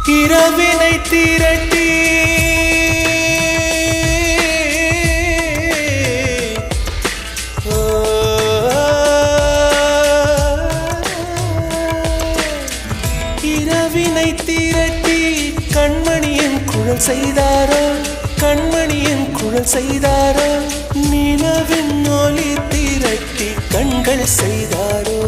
இரவினை திரட்டி இரவினை திரட்டி கண்மணியின் குழல் செய்தாரோ கண்மணியின் குழல் செய்தாரோ நிலவின் ஒளி திரட்டி கண்கள் செய்தாரோ